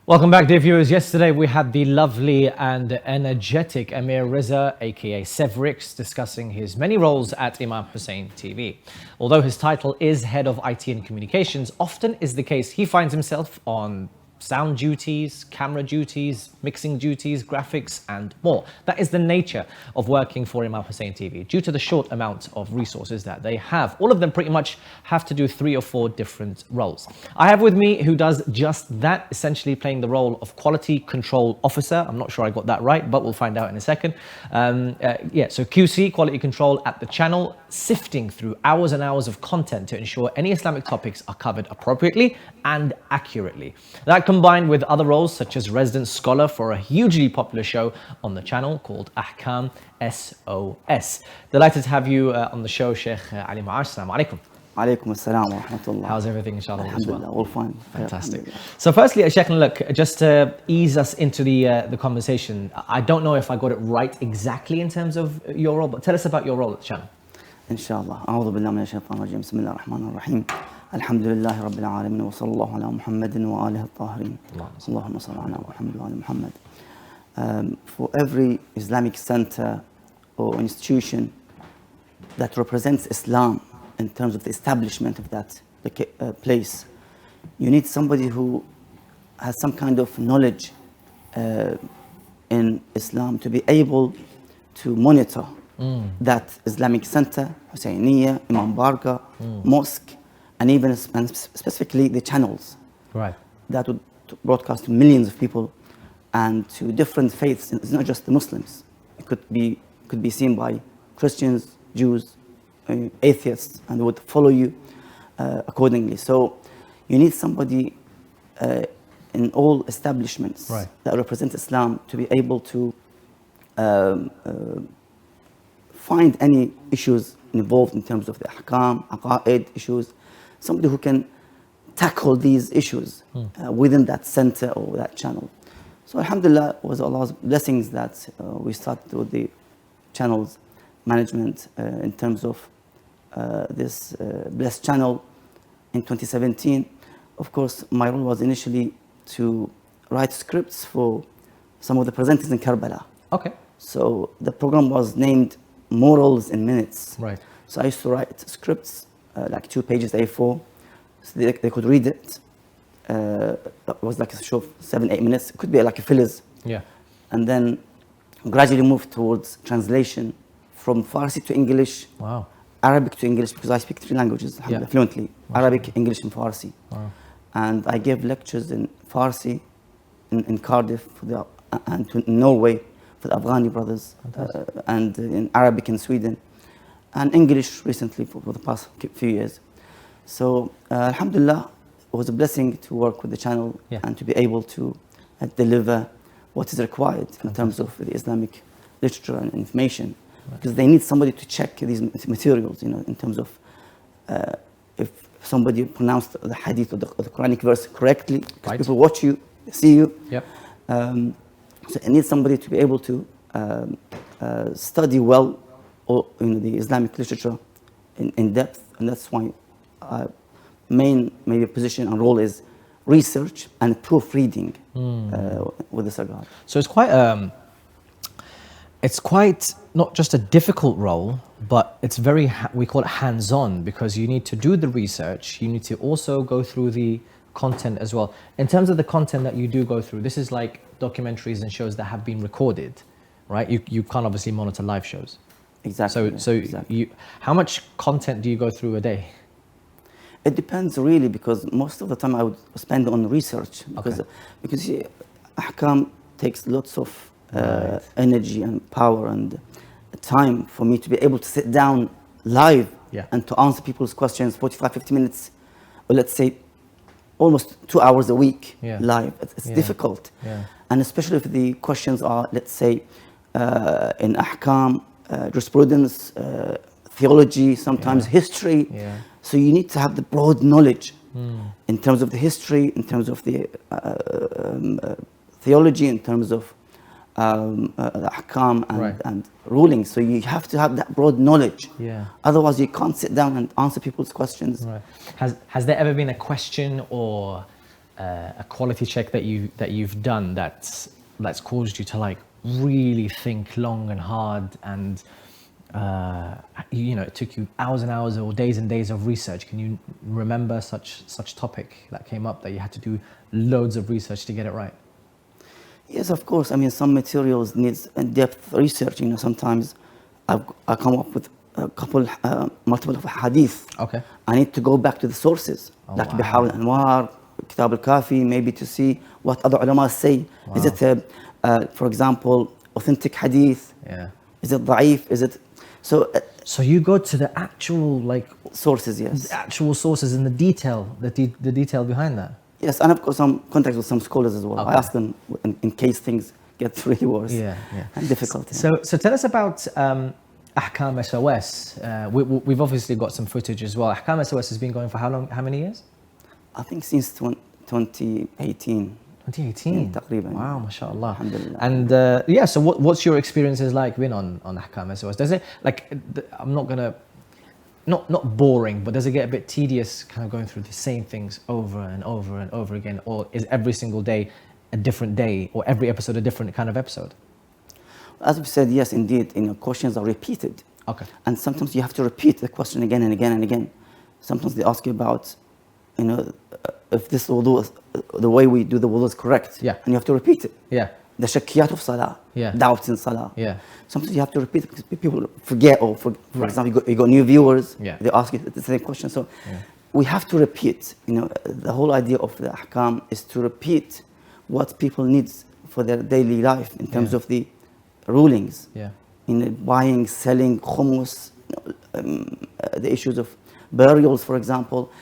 Welcome back, dear viewers. Yesterday we had the lovely and energetic Amir Reza, aka Sevrix, discussing his many roles at Imam Hussein TV. Although his title is Head of IT and Communications, often is the case he finds himself on sound duties, camera duties, mixing duties, graphics and more. That is the nature of working for Imam Hussein TV due to the short amount of resources that they have. All of them pretty much have to do 3 or 4 different roles. I have with me who does just that, essentially playing the role of Quality Control Officer. I'm not sure I got that right, but we'll find out in a second. So QC, Quality Control at the channel, sifting through hours and hours of content to ensure any Islamic topics are covered appropriately and accurately. That combined with other roles such as resident scholar for a hugely popular show on the channel called Ahkam SOS. Delighted to have you on the show, Sheikh Ali Maash. Assalamu alaikum. Alaikum assalam wa rahmatullah. How's everything, inshallah? Alhamdulillah, all fine. Fantastic. So firstly, Sheikh, look, just to ease us into the conversation, I don't know if I got it right exactly in terms of your role, but tell us about your role at the channel. Inshallah. A'udhu billahi minash shaitanir rajim. Bismillahir rahmanir rahim. Alhamdulillahi rabbil alamin wa sallallahu ala Muhammadin wa alihi at-tahirin. Allahumma salli ala Muhammad wa ala Muhammad. For every Islamic center or institution that represents Islam in terms of the establishment of that place, you need somebody who has some kind of knowledge in Islam to be able to monitor that Islamic center, Husseiniya, Imam Barga, mosque, and even specifically the channels that would broadcast to millions of people and to different faiths. It's not just the Muslims. It could be seen by Christians, Jews, atheists, and would follow you accordingly. So you need somebody in all establishments that represent Islam to be able to find any issues involved in terms of the ahkam, aqaid issues, somebody who can tackle these issues within that center or that channel. So alhamdulillah, it was Allah's blessings that we started with the channel's management in terms of this blessed channel in 2017. Of course, my role was initially to write scripts for some of the presenters in Karbala. Okay. So the program was named Morals in Minutes. Right. So I used to write scripts, like 2 pages A4, so they could read it. It was like a show of 7-8 minutes. It could be like a fillers. Yeah. And then gradually moved towards translation from Farsi to English. Wow. Arabic to English, because I speak 3 languages fluently. Arabic, English, and Farsi. Wow. And I gave lectures in Farsi in Cardiff and in Norway for the Afghani brothers, and in Arabic in Sweden, and English recently for the past few years. So alhamdulillah, it was a blessing to work with the channel and to be able to deliver what is required in terms of the Islamic literature and information, because they need somebody to check these materials, in terms of if somebody pronounced the hadith or the Quranic verse correctly, because people watch you, see you. So I need somebody to be able to study well the Islamic literature in depth, and that's why main maybe position and role is research and proofreading with this regard. So it's quite not just a difficult role, but it's very, we call it hands-on, because you need to do the research, you need to also go through the content as well. In terms of the content that you do go through, this is like documentaries and shows that have been recorded, right? You can't obviously monitor live shows. Exactly. So exactly. How much content do you go through a day? It depends really, because most of the time I would spend on research, because ahkam takes lots of energy and power and time for me to be able to sit down live and to answer people's questions 45-50 minutes, or let's say almost 2 hours a week live. It's difficult, and especially if the questions are, let's say, in ahkam, jurisprudence, theology, sometimes history. So you need to have the broad knowledge in terms of the history, in terms of the theology, in terms of the ahkam and rulings. So you have to have that broad knowledge. Otherwise, you can't sit down and answer people's questions. Has there ever been a question or a quality check that you've done that's caused you to like really think long and hard, and it took you hours and hours or days and days of research? Can you remember such topic that came up that you had to do loads of research to get it right? Yes, of course. I mean, some materials needs in-depth research. Sometimes I come up with a couple, multiple of hadith. Okay. I need to go back to the sources, like Bihar al-Anwar, Kitab al-Kafi, maybe to see what other ulama say. Wow. Is it, for example, authentic hadith? Yeah. Is it da'if? Is it... So you go to the actual sources, yes. The actual sources and the detail behind that. Yes, and I've got some contacts with some scholars as well. Okay. I ask them in case things get really worse and difficult. So tell us about Ahkam SOS. We've obviously got some footage as well. Ahkam SOS has been going for how long? How many years? I think since 2018. 2018? Yeah, wow, mashallah. Alhamdulillah. And so what's your experiences like been on Ahkam SOS? Does it, I'm not gonna, not boring, but does it get a bit tedious kind of going through the same things over and over and over again? Or is every single day a different day, or every episode a different kind of episode? As we said, yes, indeed, questions are repeated. Okay. And sometimes you have to repeat the question again and again and again. Sometimes they ask you about, if this wudu, the way we do the wudu is correct. Yeah. And you have to repeat it. Yeah. The shakkiyat of salah. Yeah. Doubts in salah. Yeah. Sometimes you have to repeat it because people forget, or for example, you got new viewers. Yeah. They ask you the same question. So we have to repeat. The whole idea of the ahkam is to repeat what people need for their daily life in terms of the rulings. Yeah. In buying, selling, khumus, the issues of burials, for example.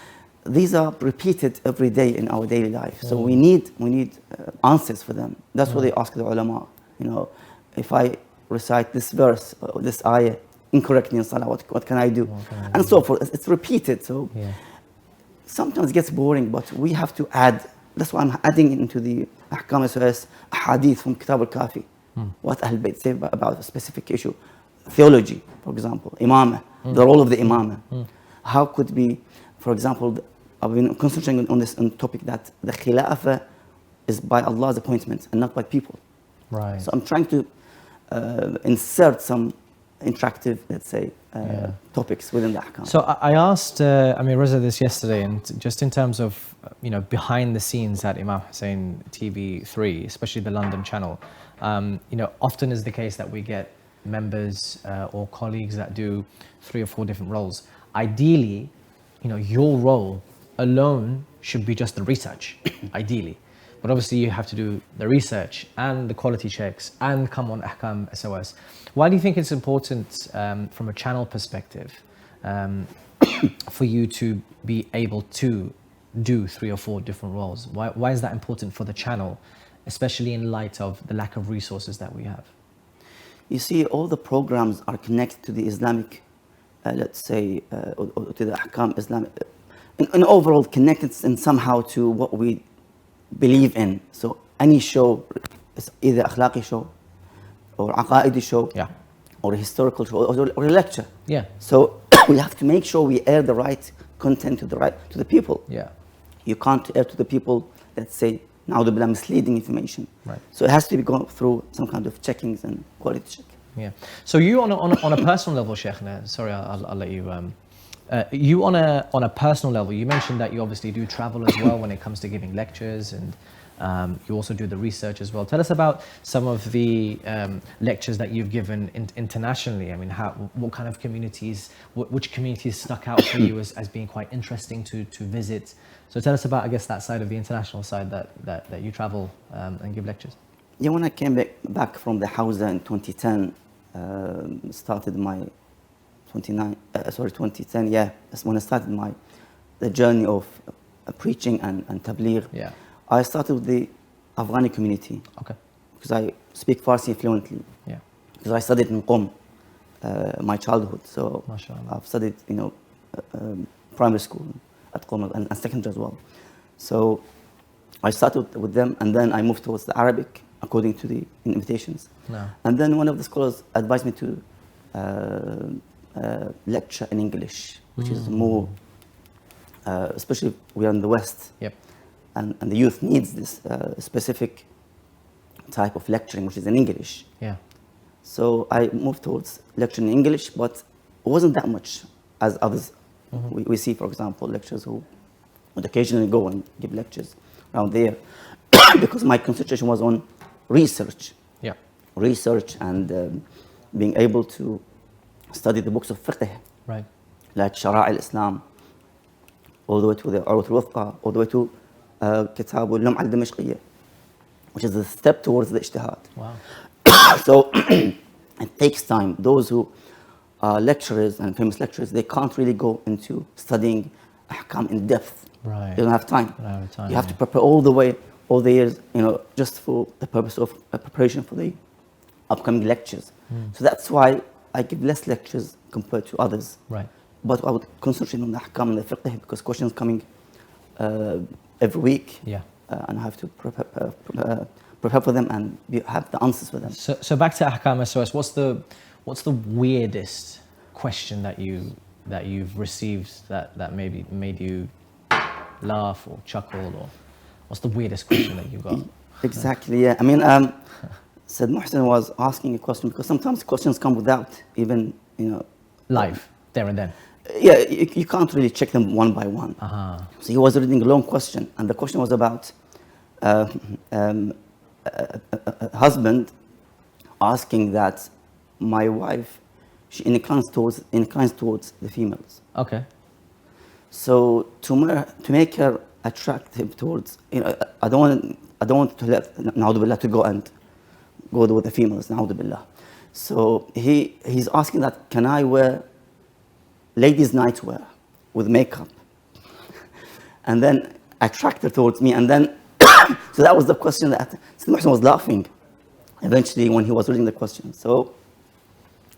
These are repeated every day in our daily life. So we need answers for them. That's what they ask the ulama. If I recite this verse or this ayah incorrectly in salah, what can I do? And so forth. It's repeated. So sometimes it gets boring, but we have to add. That's why I'm adding into the Ahkam SOS a hadith from Kitab al-Kafi. What Ahl Bayt say about a specific issue. Theology, for example, imamah, the role of the imamah. How could be, for example, I've been concentrating on this topic that the khilafah is by Allah's appointment and not by people. Right. So I'm trying to insert some interactive, let's say, topics within the ahkam. So I asked Amir Reza this yesterday, and just in terms of behind the scenes at Imam Hussein TV3, especially the London channel, often is the case that we get members or colleagues that do 3 or 4 different roles. Ideally, your role alone should be just the research, ideally. But obviously you have to do the research and the quality checks and come on Ahkam SOS. Why do you think it's important from a channel perspective for you to be able to do 3 or 4 different roles? Why is that important for the channel, especially in light of the lack of resources that we have? You see, all the programs are connected to the Islamic, let's say, to the Ahkam Islamic, and overall connected in somehow to what we believe in. So any show is either akhlaqi show or aqaidi show or a historical show or a lecture. Yeah. So we have to make sure we air the right content to the people. Yeah. You can't air to the people, let's say, na'udhu misleading information. Right. So it has to be gone through some kind of checkings and quality check. Yeah. So you on a personal level, Sheikh, sorry, I'll let you. You on a personal level, you mentioned that you obviously do travel as well when it comes to giving lectures, and you also do the research as well. Tell us about some of the lectures that you've given internationally. I mean, what kind of communities, which communities stuck out for you as being quite interesting to visit? So tell us about, I guess, that side of the international side that you travel and give lectures. Yeah, when I came back from the Hawza in 2010, started my 2010, that's when I started the journey of preaching and tabligh. Yeah. I started with the Afghani community. Okay. Because I speak Farsi fluently. Yeah. Because I studied in Qom, my childhood. So MashaAllah. I've studied, primary school at Qom and secondary as well. So I started with them, and then I moved towards the Arabic according to the invitations. No. And then one of the scholars advised me to lecture in English, which is more, especially we are in the West. Yep. and the youth needs this specific type of lecturing, which is in English. Yeah. So I moved towards lecturing in English, but it wasn't that much as others. We see, for example, lecturers who would occasionally go and give lectures around there because my concentration was on research. Yeah. Research and being able to study the books of fiqh, Right. like Shara' al-Islam, all the way to the Urwat al-Wuthqa, all the way to Kitab al-Lum'a al-Dimashqiyya, which is a step towards the ijtihad. Wow. So it takes time. Those who are lecturers and famous lecturers, they can't really go into studying ahkam in depth. Right. They don't have time. Don't have time, You have to prepare all the way, all the years, just for the purpose of preparation for the upcoming lectures. So that's why I give less lectures compared to others. Right. But I would concentrate on the ahkam and the fiqh because questions coming every week. Yeah. And I have to prepare for them and have the answers for them. So back to Ahkam SOS, what's the weirdest question that you've received that maybe made you laugh or chuckle, or what's the weirdest question that you got? Exactly, yeah. I mean, Said Muhsin was asking a question because sometimes questions come without even, Live, there and then. Yeah, you can't really check them one by one. So he was reading a long question, and the question was about a husband asking that my wife, she inclines towards the females. Okay. So to make her attractive towards, I don't want to let Na'udhu Billah to go with the females, Na'udhu Billah. So he's asking that, can I wear ladies' nightwear with makeup? And then attract her towards me, and then, so that was the question that Sayyid Muhsin was laughing eventually when he was reading the question. So,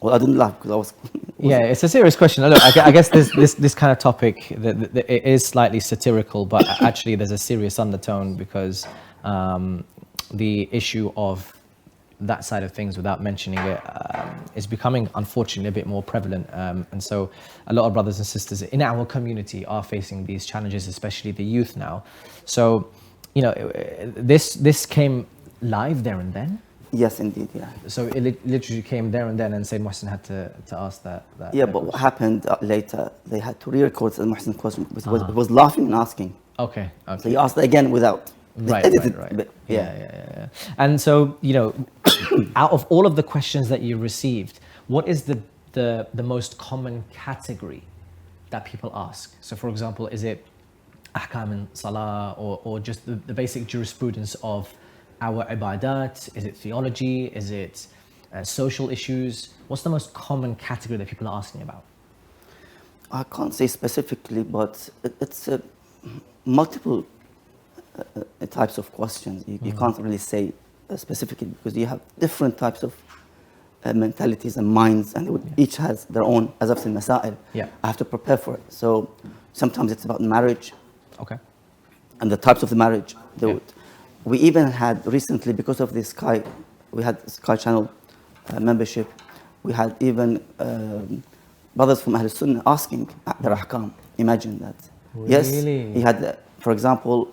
well, I didn't laugh because I was... Yeah, it's a serious question. Look, I guess this kind of topic, it is slightly satirical, but actually there's a serious undertone because the issue of that side of things, without mentioning it, is becoming, unfortunately, a bit more prevalent. And so a lot of brothers and sisters in our community are facing these challenges, especially the youth now. So, this came live there and then? Yes, indeed, yeah. So it literally came there and then, and Sayyid Muhsin had to ask that yeah, but what happened later, they had to re-record Sayyid Muhsin's question. It was laughing and asking. Okay. So he asked again without. Right. Yeah. And so, out of all of the questions that you received, what is the most common category that people ask? So, for example, is it ahkam in salah, or just the basic jurisprudence of our ibadat? Is it theology? Is it social issues? What's the most common category that people are asking about? I can't say specifically, but it's multiple types of questions. You can't really say specifically because you have different types of mentalities and minds, and each has their own azaf al-masail. Yeah. I have to prepare for it. So sometimes it's about marriage. Okay. And the types of the marriage. We even had recently, because of the Sky, we had Sky Channel membership. We had even brothers from Ahl Sunnah asking their ahkam. Imagine that. Really? Yes, he had, for example,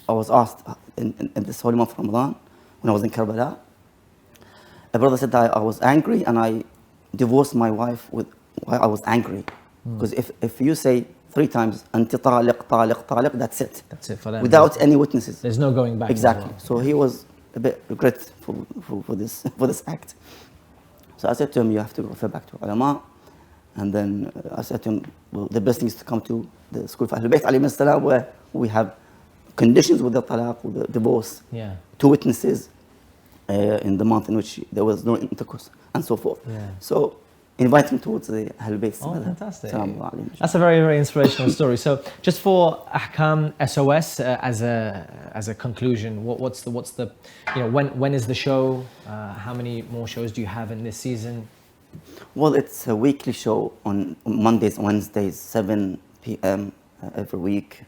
I was asked in this holy month of Ramadan, when I was in Karbala, a brother said that I was angry and I divorced my wife while I was angry. Because if you say 3 times, Anti taliq, taliq, taliq, that's it. That's it for them. Without any witnesses. There's no going back. Exactly. Well. So he was a bit regretful for this act. So I said to him, you have to refer back to ulama. And then I said to him, well, the best thing is to come to the school of Ahlul Bayt alayhim salam, where we have conditions with the talaq, with the divorce. Yeah. 2 witnesses in the month in which there was no intercourse, and so forth. Yeah. So invite him towards the Ahlul Bayt. Oh, fantastic. Salam alayhim. That's a very, very inspirational story. So just for Ahkam SOS, as a conclusion, what's the when is the show? How many more shows do you have in this season? Well, it's a weekly show on Mondays and Wednesdays, 7 p.m. Every week.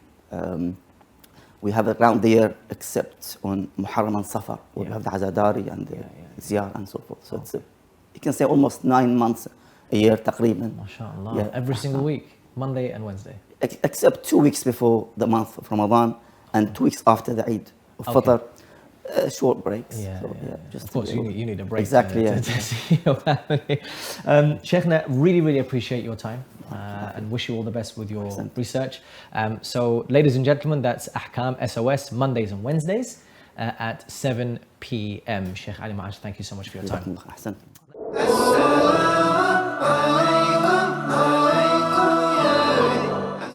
We have it around the year, except on Muharram and Safar, where we have the Azadari and the Ziyar and so forth. So it's you can say almost 9 months a year, taqriban. MashaAllah. Every single week, Monday and Wednesday. Except 2 weeks before the month of Ramadan, and 2 weeks after the Eid of Fitr. Short breaks. Yeah, So, just of course, you need a break. Exactly, to see your family. Sheikhna, really appreciate your time and wish you all the best with your research. So, ladies and gentlemen, that's Ahkam SOS, Mondays and Wednesdays at 7 p.m. Sheikh Ali Maash, thank you so much for your time.